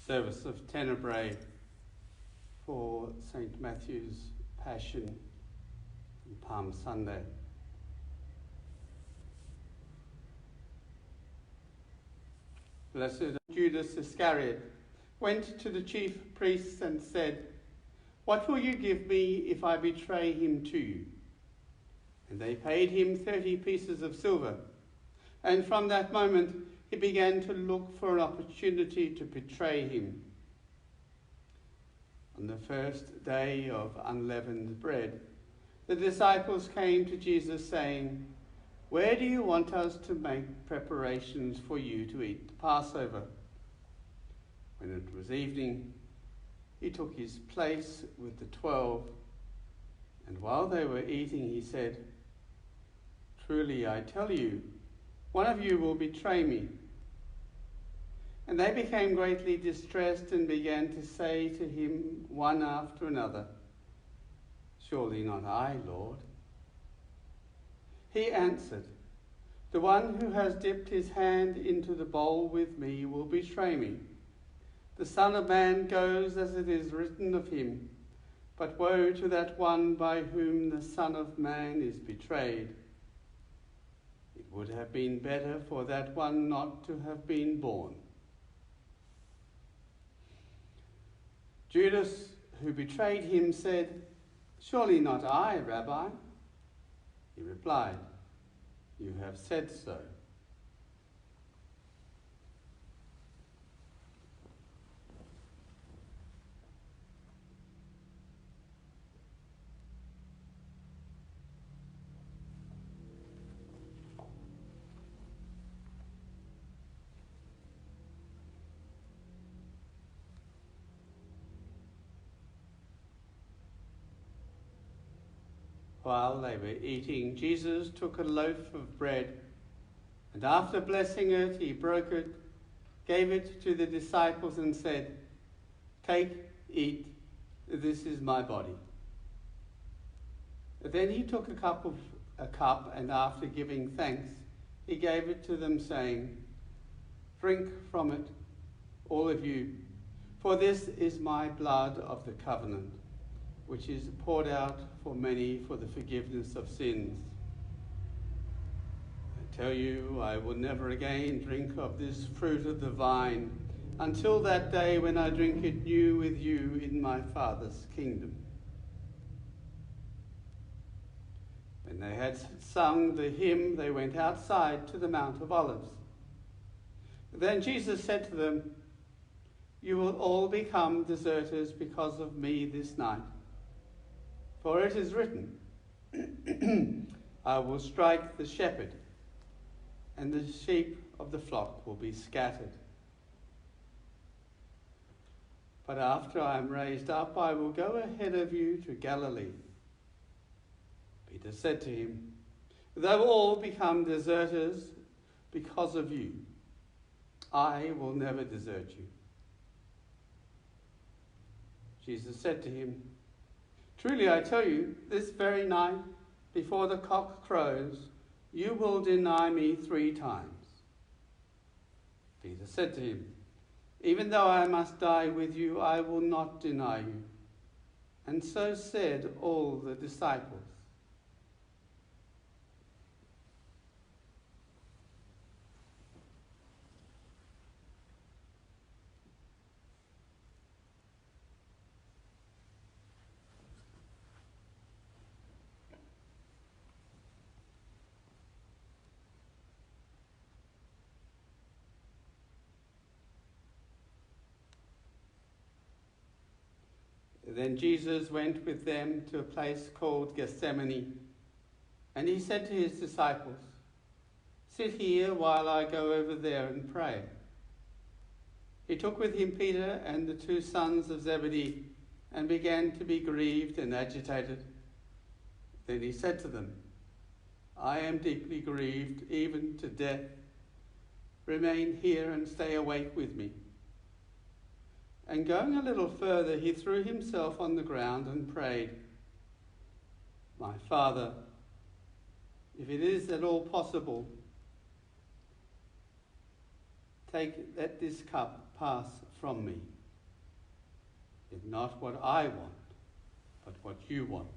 service of Tenebrae for St. Matthew's Passion on Palm Sunday. Blessed Judas Iscariot went to the chief priests and said, "What will you give me if I betray him to you?" And they paid him 30 pieces of silver. And from that moment he began to look for an opportunity to betray him. On the first day of unleavened bread, the disciples came to Jesus saying, "Where do you want us to make preparations for you to eat the Passover?" When it was evening, he took his place with the 12, and while they were eating, he said, "Truly I tell you, one of you will betray me." And they became greatly distressed and began to say to him one after another, "Surely not I, Lord." He answered, "The one who has dipped his hand into the bowl with me will betray me. The Son of Man goes as it is written of him, but woe to that one by whom the Son of Man is betrayed. It would have been better for that one not to have been born." Judas, who betrayed him, said, "Surely not I, Rabbi." He replied, "You have said so." While they were eating, Jesus took a loaf of bread, and after blessing it, he broke it, gave it to the disciples and said, "Take, eat, this is my body." Then he took a cup, and after giving thanks, he gave it to them, saying, "Drink from it, all of you, for this is my blood of the covenant, which is poured out for many for the forgiveness of sins. I tell you, I will never again drink of this fruit of the vine until that day when I drink it new with you in my Father's kingdom." When they had sung the hymn, they went outside to the Mount of Olives. Then Jesus said to them, "You will all become deserters because of me this night. For it is written, 'I will strike the shepherd, and the sheep of the flock will be scattered.' But after I am raised up, I will go ahead of you to Galilee." Peter said to him, "They will all become deserters because of you. I will never desert you." Jesus said to him, "Truly I tell you, this very night, before the cock crows, you will deny me 3 times. Peter said to him, "Even though I must die with you, I will not deny you." And so said all the disciples. Then Jesus went with them to a place called Gethsemane, and he said to his disciples, "Sit here while I go over there and pray." He took with him Peter and the 2 sons of Zebedee and began to be grieved and agitated. Then he said to them, "I am deeply grieved, even to death. Remain here and stay awake with me." And going a little further, he threw himself on the ground and prayed, "My Father, if it is at all possible, let this cup pass from me. not what I want, but what you want."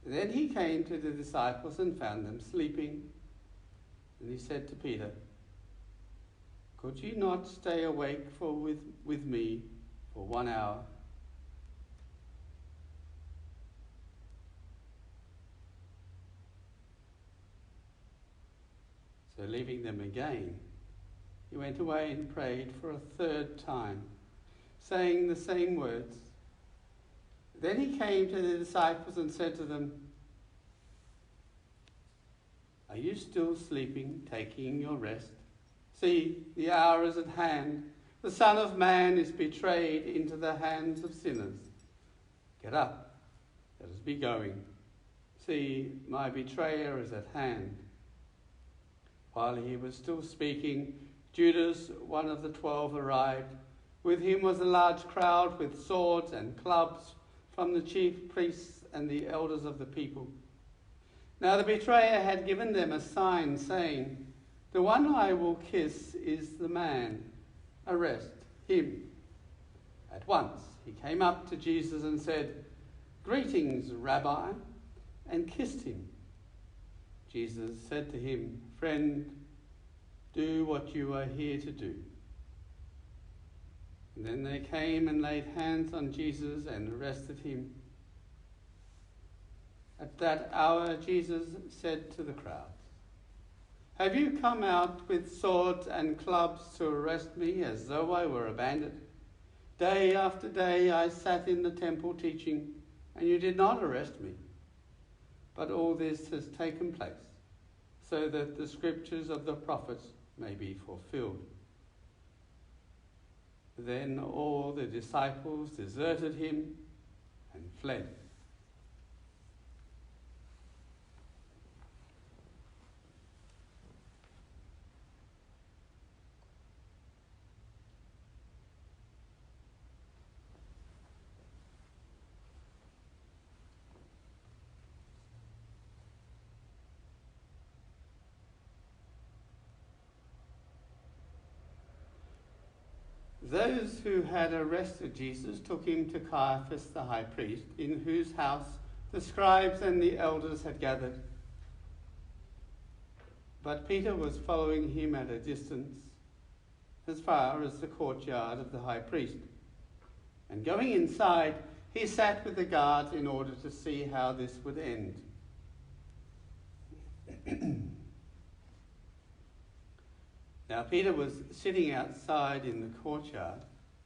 Then he came to the disciples and found them sleeping. And he said to Peter, "Could you not stay awake with me for 1 hour? So leaving them again, he went away and prayed for a third time, saying the same words. Then he came to the disciples and said to them, "Are you still sleeping, taking your rest? See, the hour is at hand. The Son of Man is betrayed into the hands of sinners. Get up, let us be going. See, my betrayer is at hand." While he was still speaking, Judas, one of the 12, arrived. With him was a large crowd with swords and clubs from the chief priests and the elders of the people. Now the betrayer had given them a sign, saying, "The one I will kiss is the man. Arrest him." At once he came up to Jesus and said, "Greetings, Rabbi," and kissed him. Jesus said to him, "Friend, do what you are here to do." And then they came and laid hands on Jesus and arrested him. At that hour Jesus said to the crowd, "Have you come out with swords and clubs to arrest me as though I were a bandit? Day after day I sat in the temple teaching, and you did not arrest me. But all this has taken place, so that the scriptures of the prophets may be fulfilled." Then all the disciples deserted him and fled. Those who had arrested Jesus took him to Caiaphas the high priest, in whose house the scribes and the elders had gathered. But Peter was following him at a distance, as far as the courtyard of the high priest. And going inside, he sat with the guards in order to see how this would end. Now Peter was sitting outside in the courtyard.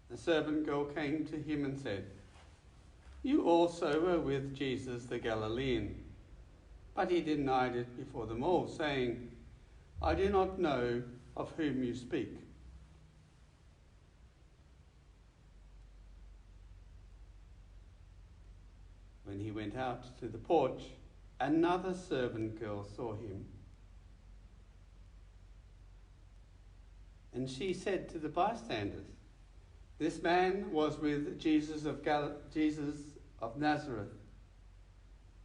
The servant girl came to him and said, "You also were with Jesus the Galilean." But he denied it before them all, saying, "I do not know of whom you speak." When he went out to the porch, another servant girl saw him. And she said to the bystanders, "This man was with Jesus of Nazareth."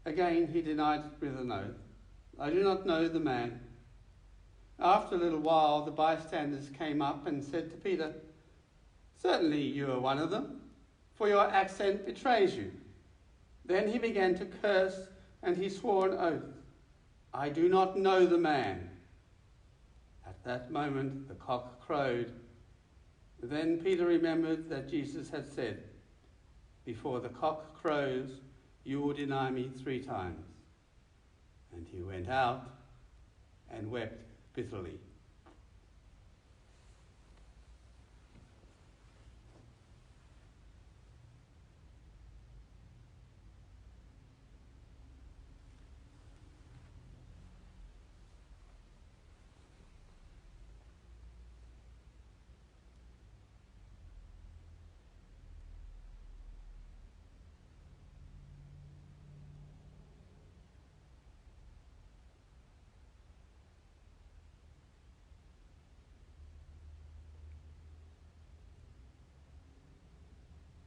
Again he denied it with an oath, "I do not know the man." After a little while the bystanders came up and said to Peter, "Certainly you are one of them, for your accent betrays you." Then he began to curse, and he swore an oath, "I do not know the man." At that moment the cock crowed. Then Peter remembered that Jesus had said, "Before the cock crows, you will deny me 3 times." And he went out and wept bitterly.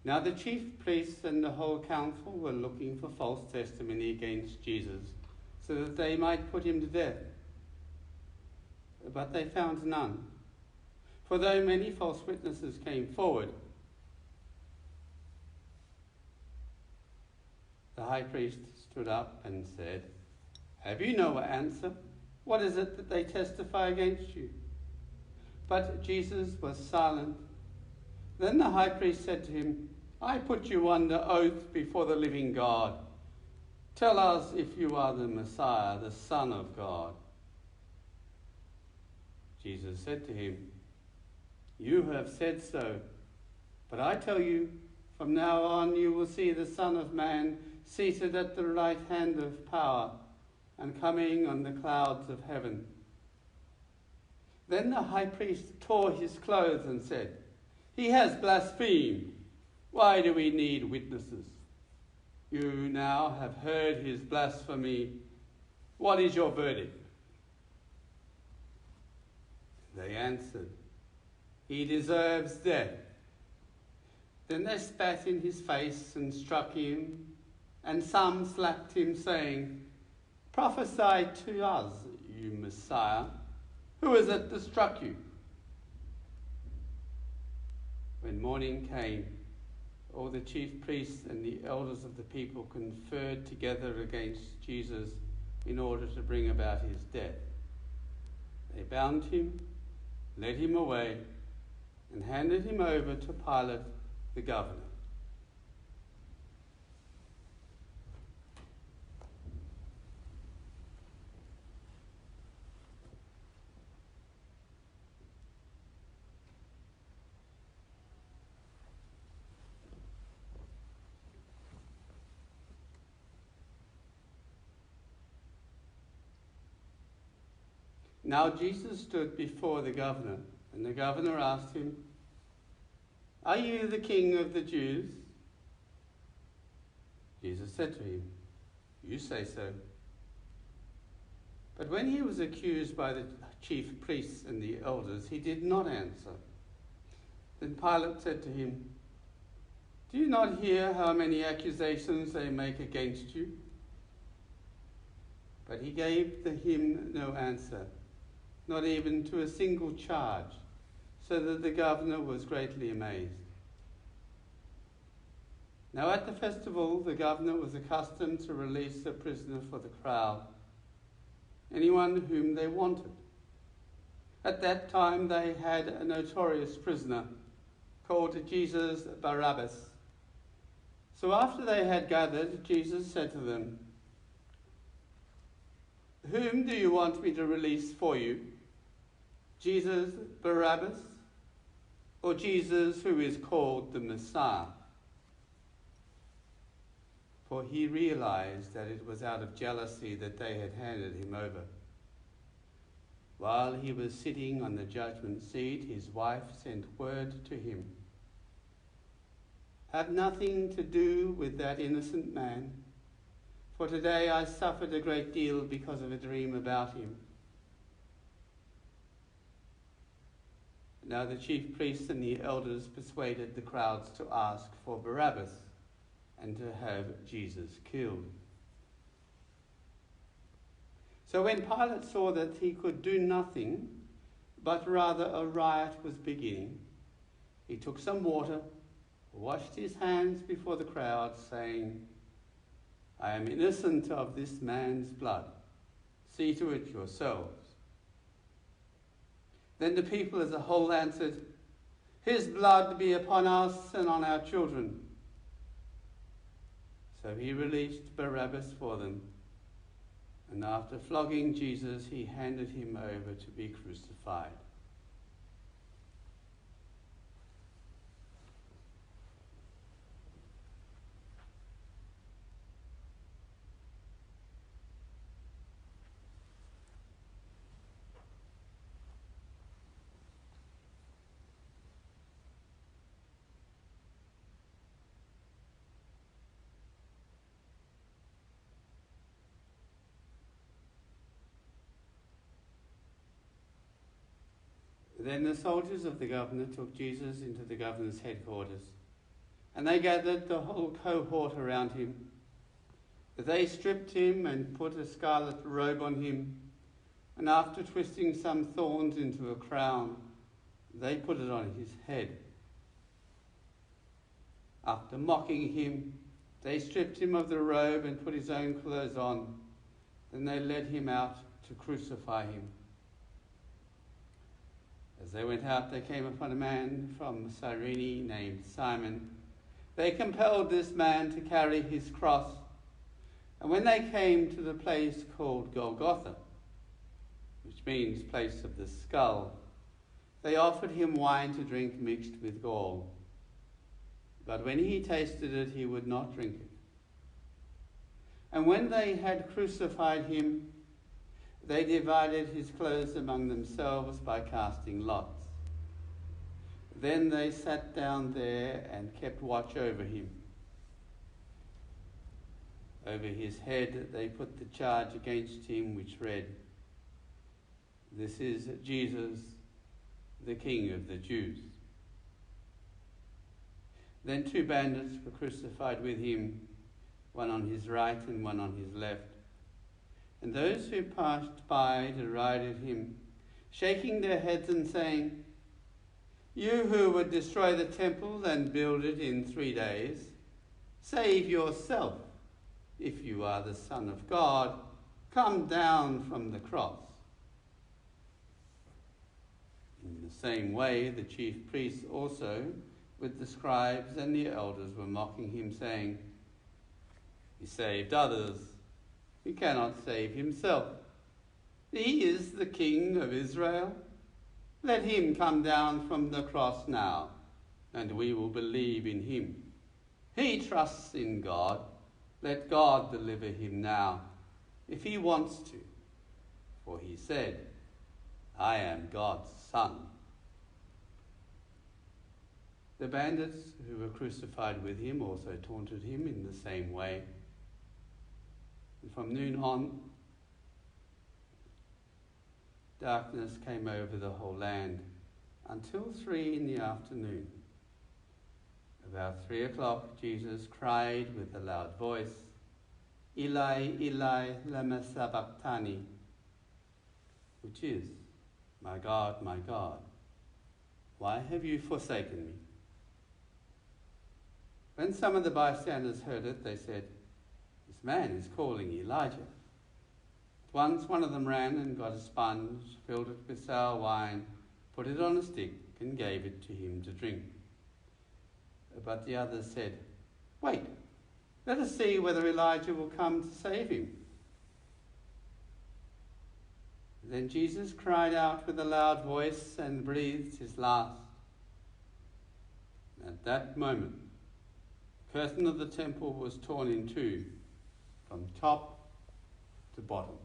Now the chief priests and the whole council were looking for false testimony against Jesus, so that they might put him to death. But they found none. For though many false witnesses came forward, the high priest stood up and said, "Have you no answer? What is it that they testify against you?" But Jesus was silent. Then the high priest said to him, "I put you under oath before the living God. Tell us if you are the Messiah, the Son of God." Jesus said to him, "You have said so, but I tell you, from now on you will see the Son of Man seated at the right hand of power and coming on the clouds of heaven." Then the high priest tore his clothes and said, "He has blasphemed. Why do we need witnesses? You now have heard his blasphemy. What is your verdict?" They answered, "He deserves death." Then they spat in his face and struck him, and some slapped him, saying, "Prophesy to us, you Messiah. Who is it that struck you?" When morning came, all the chief priests and the elders of the people conferred together against Jesus in order to bring about his death. They bound him, led him away, and handed him over to Pilate, the governor. Now Jesus stood before the governor, and the governor asked him, "Are you the king of the Jews?" Jesus said to him, "You say so." But when he was accused by the chief priests and the elders, he did not answer. Then Pilate said to him, "Do you not hear how many accusations they make against you?" But he gave him no answer, not even to a single charge, so that the governor was greatly amazed. Now at the festival, the governor was accustomed to release a prisoner for the crowd, anyone whom they wanted. At that time they had a notorious prisoner called Jesus Barabbas. So after they had gathered, Jesus said to them, "Whom do you want me to release for you? Jesus Barabbas, or Jesus who is called the Messiah?" For he realized that it was out of jealousy that they had handed him over. While he was sitting on the judgment seat, his wife sent word to him, "Have nothing to do with that innocent man, for today I suffered a great deal because of a dream about him." Now the chief priests and the elders persuaded the crowds to ask for Barabbas and to have Jesus killed. So when Pilate saw that he could do nothing, but rather a riot was beginning, he took some water, washed his hands before the crowd, saying, "I am innocent of this man's blood. See to it yourselves." Then the people as a whole answered, "His blood be upon us and on our children." So he released Barabbas for them, and after flogging Jesus, he handed him over to be crucified. Then the soldiers of the governor took Jesus into the governor's headquarters, and they gathered the whole cohort around him. They stripped him and put a scarlet robe on him, and after twisting some thorns into a crown, they put it on his head. After mocking him, they stripped him of the robe and put his own clothes on. Then they led him out to crucify him. As they went out, they came upon a man from Cyrene named Simon. They compelled this man to carry his cross. And when they came to the place called Golgotha, which means place of the skull, they offered him wine to drink mixed with gall. But when he tasted it, he would not drink it. And when they had crucified him, they divided his clothes among themselves by casting lots. Then they sat down there and kept watch over him. Over his head they put the charge against him, which read, "This is Jesus, the King of the Jews." Then 2 bandits were crucified with him, one on his right and one on his left. And those who passed by derided him, shaking their heads and saying, "You who would destroy the temple and build it in 3 days, save yourself. If you are the Son of God, come down from the cross." In the same way, the chief priests also, with the scribes and the elders, were mocking him, saying, "He saved others. He cannot save himself. He is the King of Israel. Let him come down from the cross now, and we will believe in him. He trusts in God. Let God deliver him now, if he wants to. For he said, 'I am God's son.'" The bandits who were crucified with him also taunted him in the same way. And from noon on, darkness came over the whole land until 3 p.m. About 3 o'clock, Jesus cried with a loud voice, "Eli, Eli, lama sabachthani," which is, my God, why have you forsaken me?" When some of the bystanders heard it, they said, "This man is calling Elijah." At once one of them ran and got a sponge, filled it with sour wine, put it on a stick, and gave it to him to drink. But the others said, "Wait, let us see whether Elijah will come to save him." Then Jesus cried out with a loud voice and breathed his last. At that moment, the curtain of the temple was torn in two, from top to bottom.